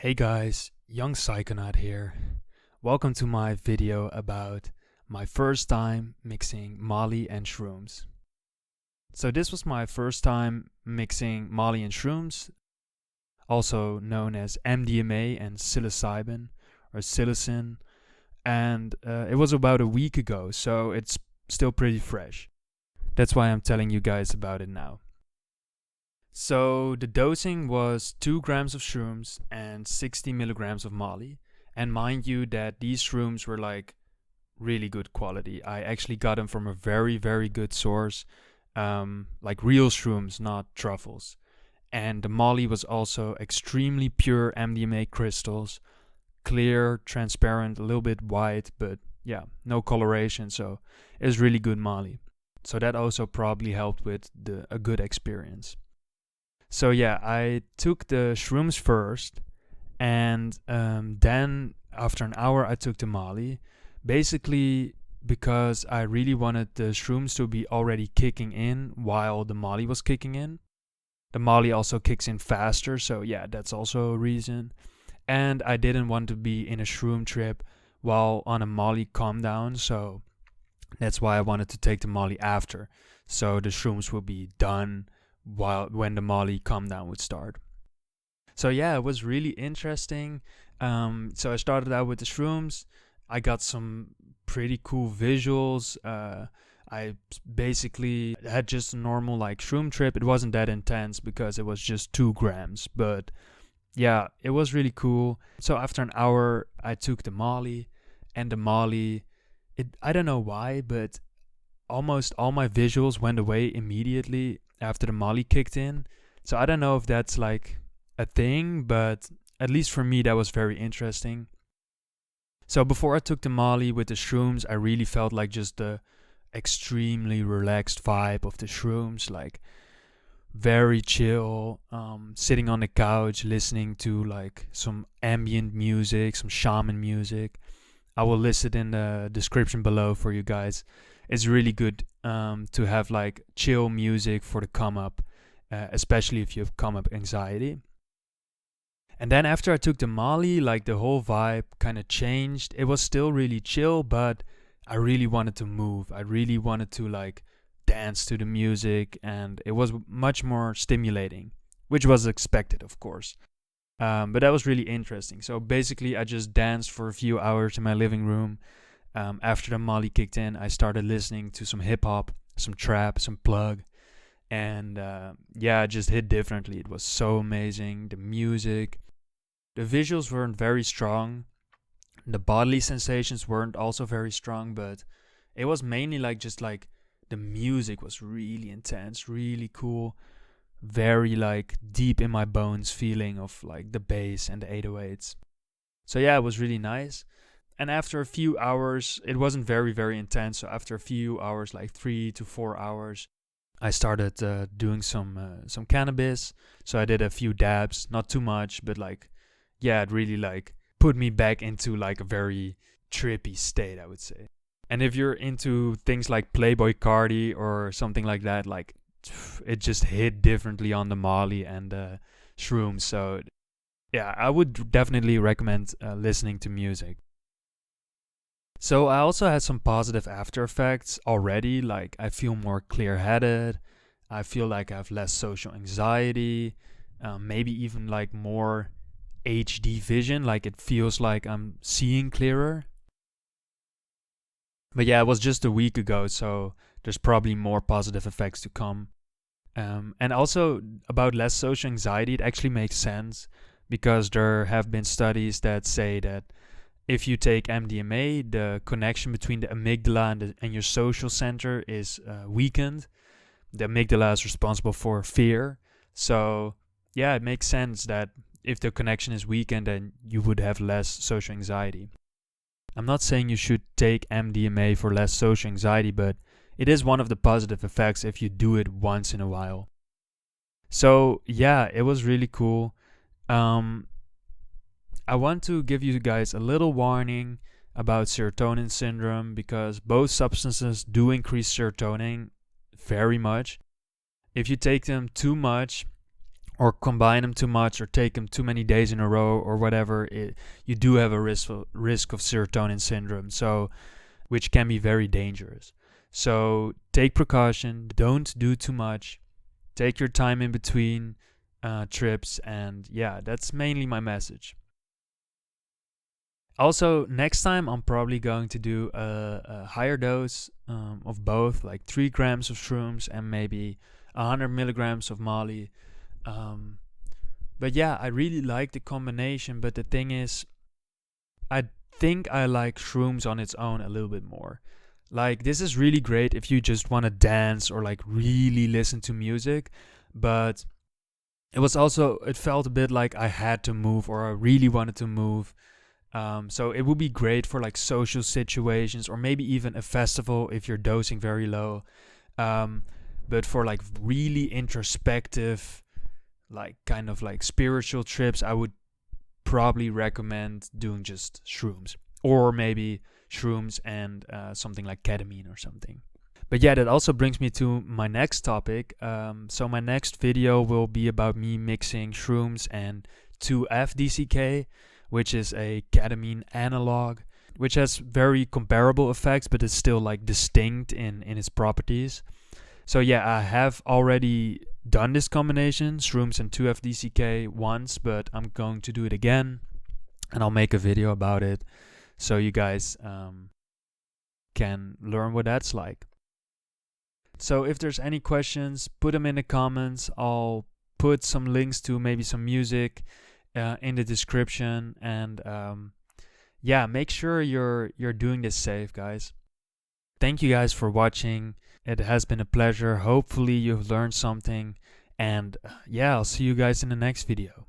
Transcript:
Hey guys, young Psychonaut here. Welcome to my video about my first time mixing Molly and Shrooms. So this was my first time mixing Molly and Shrooms, also known as MDMA and psilocybin or psilocin, and it was about a week ago, so it's still pretty fresh. That's why I'm telling you guys about it now. So the dosing was 2 grams of shrooms and 60 milligrams of Molly. And mind you that these shrooms were like really good quality. I actually got them from a very, very good source, like real shrooms, not truffles. And the Molly was also extremely pure MDMA crystals, clear, transparent, a little bit white, but yeah, no coloration. So it was really good Molly. So that also probably helped with a good experience. So yeah, I took the shrooms first, and then after an hour I took the Molly, basically because I really wanted the shrooms to be already kicking in while the Molly was kicking in. The Molly also kicks in faster, so yeah, that's also a reason. And I didn't want to be in a shroom trip while on a Molly calm down, so that's why I wanted to take the Molly after, so the shrooms will be done when the Molly calm down would start. So yeah, it was really interesting. So I started out with the shrooms. I got some pretty cool visuals. I basically had just a normal like shroom trip. It wasn't that intense because it was just 2 grams, but yeah, it was really cool. So after an hour I took the Molly, and the Molly, I don't know why, but almost all my visuals went away immediately after the Molly kicked in. So I don't know if that's like a thing, but at least for me that was very interesting. So before I took the Molly with the shrooms, I really felt like just the extremely relaxed vibe of the shrooms, like very chill, sitting on the couch listening to like some ambient music, some shaman music. I will list it in the description below for you guys. It's really good to have like chill music for the come up, especially if you have come up anxiety. And then after I took the Molly, like the whole vibe kind of changed. It was still really chill, but I really wanted to move. I really wanted to like dance to the music, and it was much more stimulating, which was expected, of course. But that was really interesting. So basically I just danced for a few hours in my living room. After the Molly kicked in, I started listening to some hip hop, some trap, some plug, and yeah, it just hit differently. It was so amazing. The music, the visuals weren't very strong, the bodily sensations weren't also very strong, but it was mainly like just like the music was really intense, really cool, very like deep in my bones feeling of like the bass and the 808s. So yeah, it was really nice. And after a few hours, it wasn't very, very intense. So after a few hours, like 3 to 4 hours, I started doing some cannabis. So I did a few dabs, not too much, but like, yeah, it really like put me back into like a very trippy state, I would say. And if you're into things like Playboy Cardi or something like that, like it just hit differently on the Molly and shrooms. So yeah, I would definitely recommend listening to music. So I also had some positive after effects already, like I feel more clear-headed, I feel like I have less social anxiety, maybe even like more HD vision, like it feels like I'm seeing clearer. But yeah, it was just a week ago, so there's probably more positive effects to come. And also about less social anxiety, it actually makes sense because there have been studies that say that if you take MDMA, the connection between the amygdala and your social center is weakened. The amygdala is responsible for fear. So yeah, it makes sense that if the connection is weakened, then you would have less social anxiety. I'm not saying you should take MDMA for less social anxiety, but it is one of the positive effects if you do it once in a while. So yeah, it was really cool. I want to give you guys a little warning about serotonin syndrome because both substances do increase serotonin very much. If you take them too much, or combine them too much, or take them too many days in a row, or whatever, you do have a risk of serotonin syndrome, so which can be very dangerous. So take precaution, don't do too much, take your time in between trips, and yeah, that's mainly my message. Also, next time I'm probably going to do a higher dose of both, like 3 grams of shrooms and maybe 100 milligrams of Molly. But yeah, I really like the combination, but the thing is, I think I like shrooms on its own a little bit more. Like, this is really great if you just want to dance or like really listen to music, but it felt a bit like I had to move, or I really wanted to move. So it would be great for like social situations, or maybe even a festival if you're dosing very low. But for like really introspective, like kind of like spiritual trips, I would probably recommend doing just shrooms, or maybe shrooms and something like ketamine or something. But yeah, that also brings me to my next topic. So my next video will be about me mixing shrooms and 2-FDCK, which is a ketamine analog, which has very comparable effects, but is still like distinct in its properties. So yeah, I have already done this combination, shrooms and 2-FDCK, once, but I'm going to do it again, and I'll make a video about it so you guys can learn what that's like. So if there's any questions, put them in the comments. I'll put some links to maybe some music in the description, and yeah, make sure you're doing this safe, guys. Thank you guys for watching. It has been a pleasure. Hopefully you've learned something, and yeah, I'll see you guys in the next video.